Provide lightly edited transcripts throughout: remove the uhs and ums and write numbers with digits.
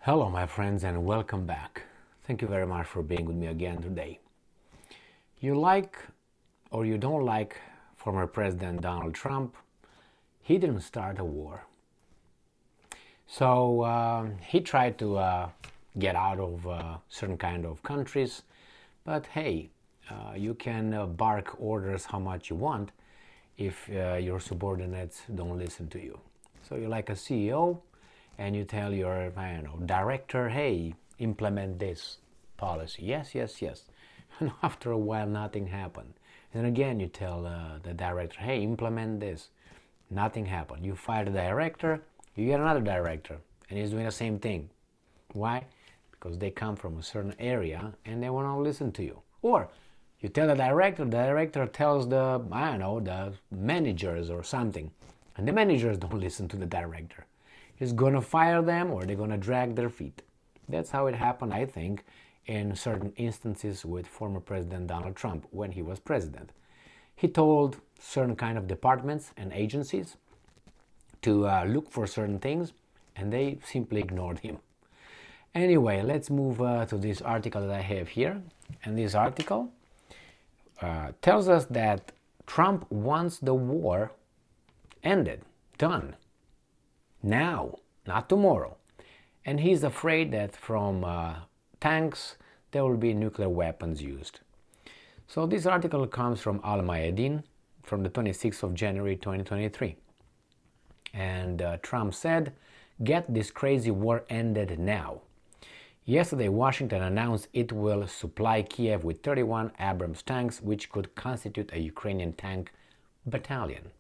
Hello, my friends, and welcome back. Thank you very much for being with me again today. You like or you don't like former President Donald Trump, he didn't start a war. So he tried to get out of certain kind of countries, but hey, you can bark orders how much you want if your subordinates don't listen to you. So you're like a CEO, and you tell your director, hey, implement this policy. Yes, yes, yes. And after a while, nothing happened. And again, you tell the director, hey, implement this. Nothing happened. You fire the director, you get another director, and he's doing the same thing. Why? Because they come from a certain area and they will not listen to you. Or you tell the director tells the managers or something, and the managers don't listen to the director. He's gonna fire them or they're gonna drag their feet. That's how it happened, I think, in certain instances with former President Donald Trump when he was president. He told certain kind of departments and agencies to look for certain things, and they simply ignored him. Anyway, let's move to this article that I have here. And this article tells us that Trump wants the war ended, done. Now, not tomorrow. And he's afraid that from tanks there will be nuclear weapons used. So this article comes from Al Mayadeen from the 26th of January 2023. And Trump said, get this crazy war ended now. Yesterday, Washington announced it will supply Kiev with 31 Abrams tanks, which could constitute a Ukrainian tank battalion.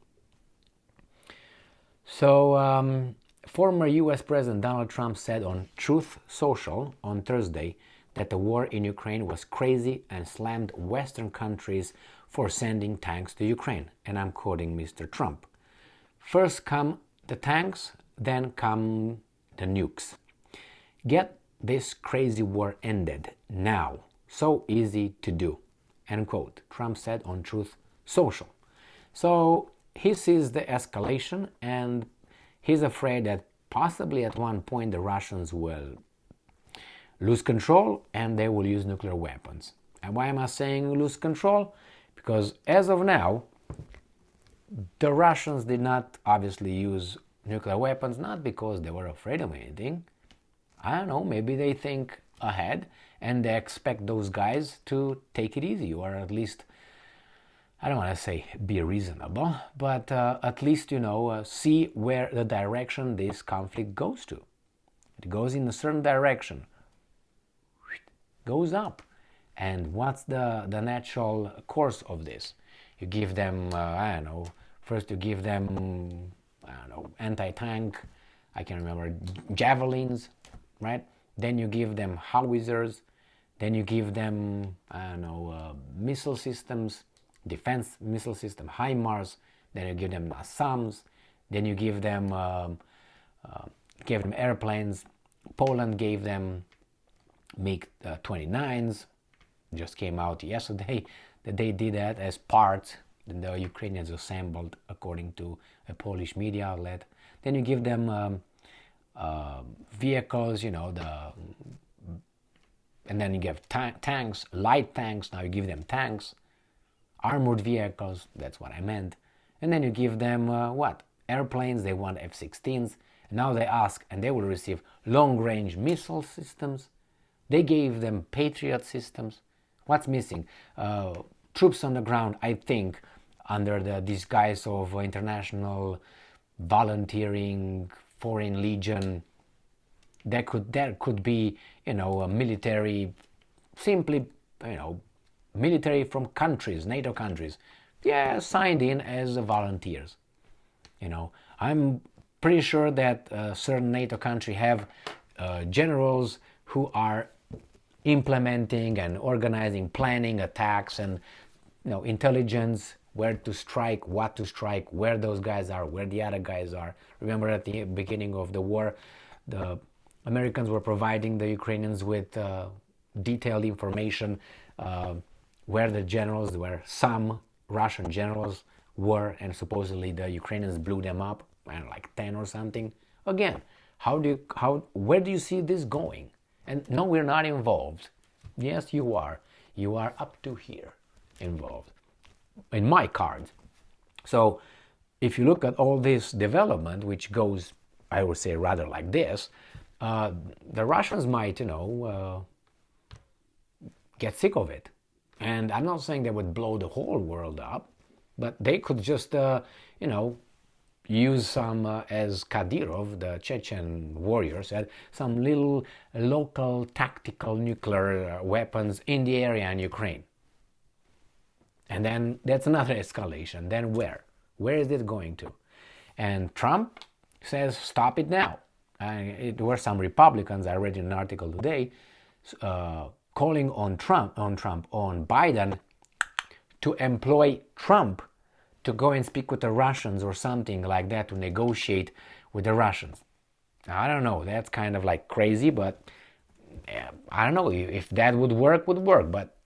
So, former US President Donald Trump said on Truth Social on Thursday that the war in Ukraine was crazy and slammed Western countries for sending tanks to Ukraine. And I'm quoting Mr. Trump. First come the tanks, then come the nukes. Get this crazy war ended now. So easy to do. End quote. Trump said on Truth Social. So he sees the escalation and he's afraid that possibly at one point the Russians will lose control and they will use nuclear weapons. And why am I saying lose control? Because as of now, the Russians did not obviously use nuclear weapons, not because they were afraid of anything. I don't know, maybe they think ahead and they expect those guys to take it easy, or at least, I don't want to say be reasonable, but at least, see where the direction this conflict goes to. It goes in a certain direction, goes up. And what's the natural course of this? You give them, first you give them, anti-tank, I can remember, javelins, right? Then you give them howitzers, then you give them, missile systems, defense missile system, HIMARS, then you give them NASAMS, then you give them airplanes. Poland gave them MiG-29s, just came out yesterday that they did that as parts that the Ukrainians assembled according to a Polish media outlet. Then you give them vehicles, and then you give tanks, light tanks, now you give them tanks, armored vehicles, that's what I meant. And then you give them airplanes, they want F-16s. Now they ask, and they will receive long-range missile systems. They gave them Patriot systems. What's missing? Troops on the ground, I think, under the disguise of international volunteering, foreign legion. There could be, a military, simply, military from countries, NATO countries, signed in as volunteers. I'm pretty sure that certain NATO countries have generals who are implementing and organizing, planning attacks and intelligence, where to strike, what to strike, where those guys are, where the other guys are. Remember at the beginning of the war, the Americans were providing the Ukrainians with detailed information where the generals, where some Russian generals were, and supposedly the Ukrainians blew them up, like 10 or something. Again, Where do you see this going? And no, we're not involved. Yes, you are. You are up to here involved in my cards. So if you look at all this development, which goes, I would say, rather like this, the Russians might, get sick of it. And I'm not saying they would blow the whole world up, but they could just, use some, as Kadyrov, the Chechen warrior, said, some little local tactical nuclear weapons in the area in Ukraine. And then that's another escalation. Then where? Where is it going to? And Trump says, stop it now. There were some Republicans, I read in an article today, calling on Biden to employ Trump to go and speak with the Russians or something like that, to negotiate with the Russians. Now, I don't know, that's kind of like crazy, but I don't know if that would work, but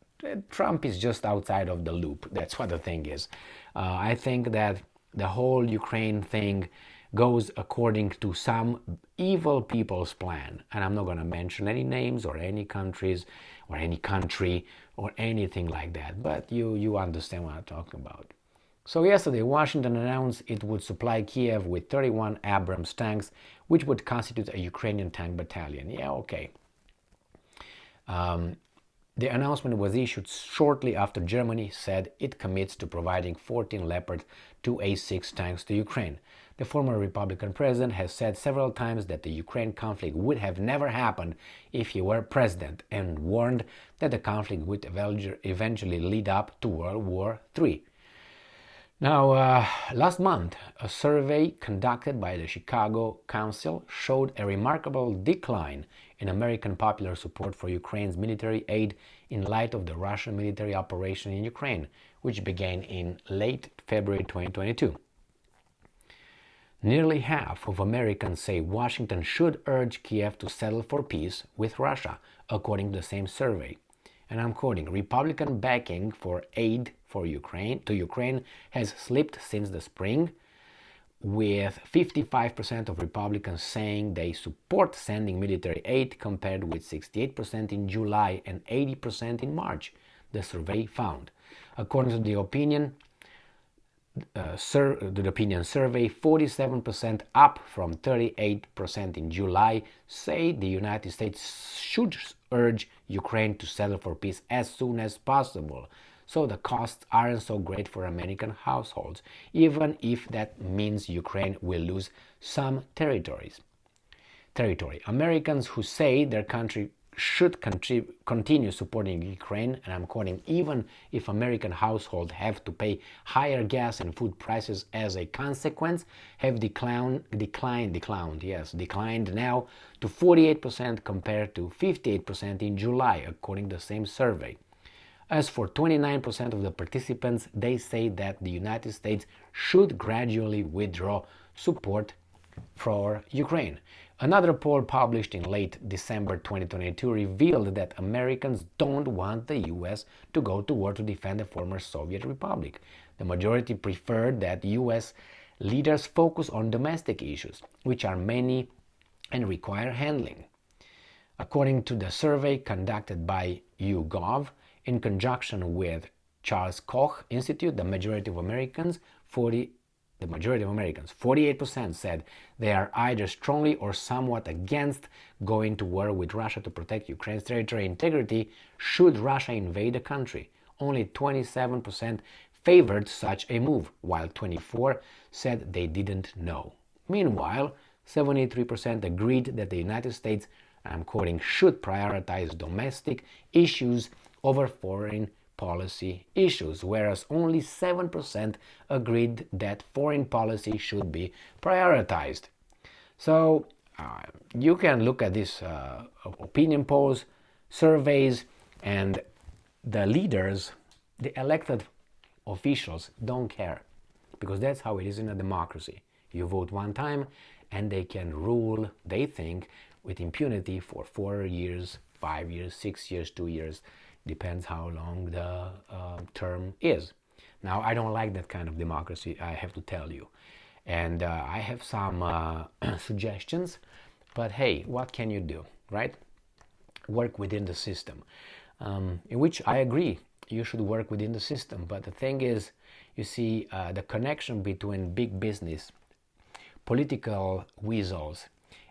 Trump is just outside of the loop. That's what the thing is. I think that the whole Ukraine thing goes according to some evil people's plan. And I'm not going to mention any names or any countries or any country or anything like that. But you understand what I'm talking about. So yesterday, Washington announced it would supply Kiev with 31 Abrams tanks, which would constitute a Ukrainian tank battalion. Yeah, okay. The announcement was issued shortly after Germany said it commits to providing 14 Leopard 2A6 tanks to Ukraine. The former Republican president has said several times that the Ukraine conflict would have never happened if he were president, and warned that the conflict would eventually lead up to World War III. Now, last month, a survey conducted by the Chicago Council showed a remarkable decline in American popular support for Ukraine's military aid in light of the Russian military operation in Ukraine, which began in late February 2022. Nearly half of Americans say Washington should urge Kiev to settle for peace with Russia, according to the same survey. And I'm quoting, Republican backing for aid to Ukraine has slipped since the spring, with 55% of Republicans saying they support sending military aid, compared with 68% in July and 80% in March, the survey found. According to the opinion survey, 47%, up from 38% in July, say the United States should urge Ukraine to settle for peace as soon as possible, so the costs aren't so great for American households, even if that means Ukraine will lose some territory. Americans who say their country should continue supporting Ukraine, and I'm quoting, even if American households have to pay higher gas and food prices as a consequence, have declined now to 48% compared to 58% in July, according to the same survey. As for 29% of the participants, they say that the United States should gradually withdraw support for Ukraine. Another poll published in late December 2022 revealed that Americans don't want the US to go to war to defend the former Soviet Republic. The majority preferred that US leaders focus on domestic issues, which are many and require handling. According to the survey conducted by YouGov, in conjunction with Charles Koch Institute, the majority of Americans, 48%, said they are either strongly or somewhat against going to war with Russia to protect Ukraine's territorial integrity should Russia invade the country. Only 27% favored such a move, while 24% said they didn't know. Meanwhile, 73% agreed that the United States, I'm quoting, should prioritize domestic issues over foreign policy issues, whereas only 7% agreed that foreign policy should be prioritized. So you can look at these opinion polls, surveys, and the leaders, the elected officials, don't care, because that's how it is in a democracy. You vote one time and they can rule, they think, with impunity for 4 years, 5 years, 6 years, 2 years. Depends how long the term is. Now, I don't like that kind of democracy, I have to tell you. And I have some suggestions But hey, what can you do, right? Work within the system, in which I agree, you should work within the system. But the thing is, you see, the connection between big business, political weasels,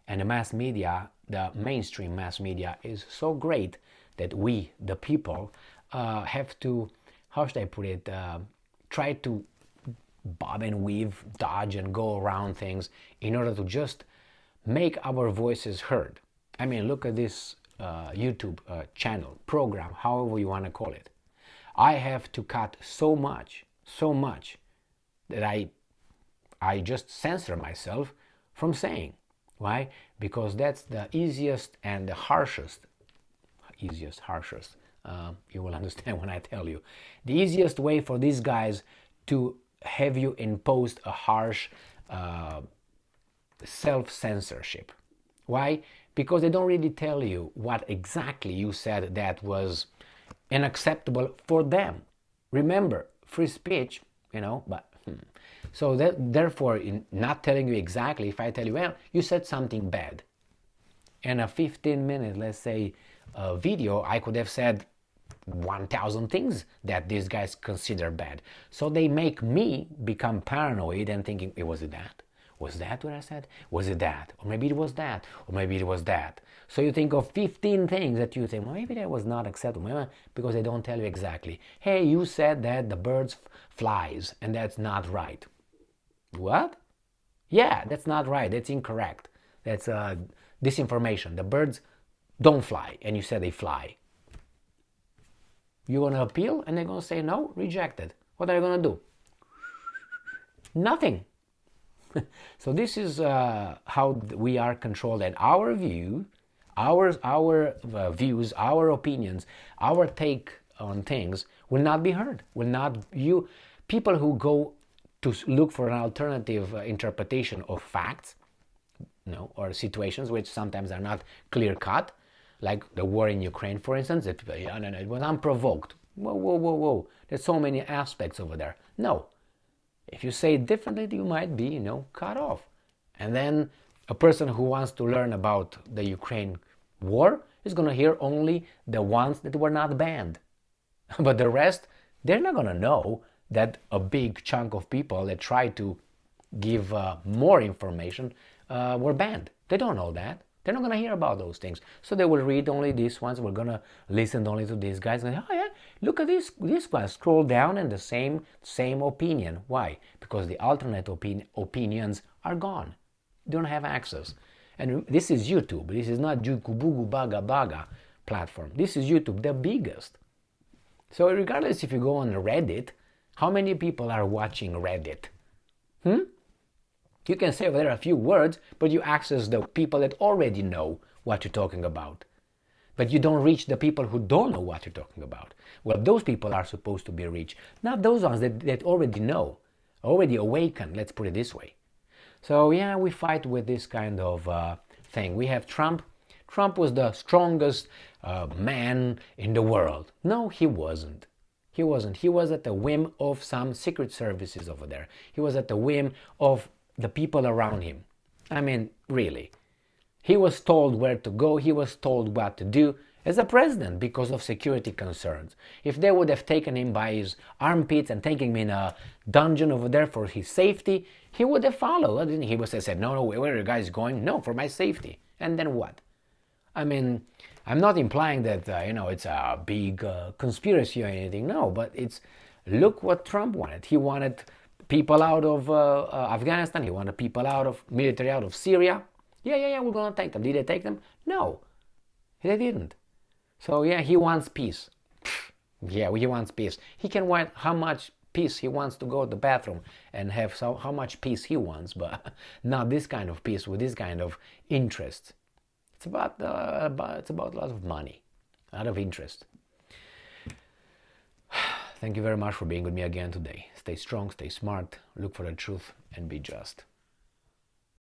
and the mass media, the mainstream mass media, is so great that we, the people, have to, how should I put it, try to bob and weave, dodge and go around things in order to just make our voices heard. I mean, look at this YouTube channel, program, however you want to call it. I have to cut so much that I just censor myself from saying. Why? Because that's the easiest and the harshest, you will understand when I tell you, the easiest way for these guys to have you imposed a harsh self-censorship. Why? Because they don't really tell you what exactly you said that was unacceptable for them. Remember, free speech, but so therefore, in not telling you exactly, if I tell you, well, you said something bad, in a 15-minute, let's say, video, I could have said 1,000 things that these guys consider bad. So they make me become paranoid and thinking, was it that? Was that what I said? Was it that? Or maybe it was that. Or maybe it was that. So you think of 15 things that you think, well, maybe that was not acceptable. Because they don't tell you exactly. Hey, you said that the birds flies, and that's not right. What? Yeah, that's not right. That's incorrect. That's disinformation. The birds don't fly, and you said they fly. You're going to appeal, and they're going to say, no, rejected. What are you going to do? Nothing. So this is how we are controlled, and our view, our views, our opinions, our take on things will not be heard. Will not you people who go to look for an alternative interpretation of facts, or situations which sometimes are not clear cut, like the war in Ukraine, for instance. It was unprovoked. Whoa! There's so many aspects over there. No. If you say it differently, you might be, cut off. And then a person who wants to learn about the Ukraine war is going to hear only the ones that were not banned. But the rest, they're not going to know that a big chunk of people that tried to give more information were banned. They don't know that. They're not going to hear about those things. So they will read only these ones. We're going to listen only to these guys. And, oh yeah, look at this one. Scroll down and the same opinion. Why? Because the alternate opinions are gone. They don't have access. And this is YouTube. This is not Jukubugu Baga Baga platform. This is YouTube, the biggest. So regardless if you go on Reddit, how many people are watching Reddit? You can say there are a few words, but you access the people that already know what you're talking about. But you don't reach the people who don't know what you're talking about. Well, those people are supposed to be reached, not those ones that already know, already awakened, let's put it this way. So yeah, we fight with this kind of thing. We have Trump. Trump was the strongest man in the world. No, he wasn't. He wasn't. He was at the whim of some secret services over there. He was at the whim of the people around him. I mean, really. He was told where to go. He was told what to do as a president because of security concerns. If they would have taken him by his armpits and taken him in a dungeon over there for his safety, he would have followed. He would have said, no, where are you guys going? No, for my safety. And then what? I mean, I'm not implying that, it's a big conspiracy or anything. No, but look what Trump wanted. He wanted people out of Afghanistan. He wanted people military out of Syria. Yeah, we're going to take them. Did they take them? No, they didn't. So yeah, he wants peace. Yeah, he wants peace. He can want how much peace he wants to go to the bathroom and have how much peace he wants, but not this kind of peace with this kind of interest. It's about a lot of money, a lot of interest. Thank you very much for being with me again today. Stay strong, stay smart, look for the truth, and be just.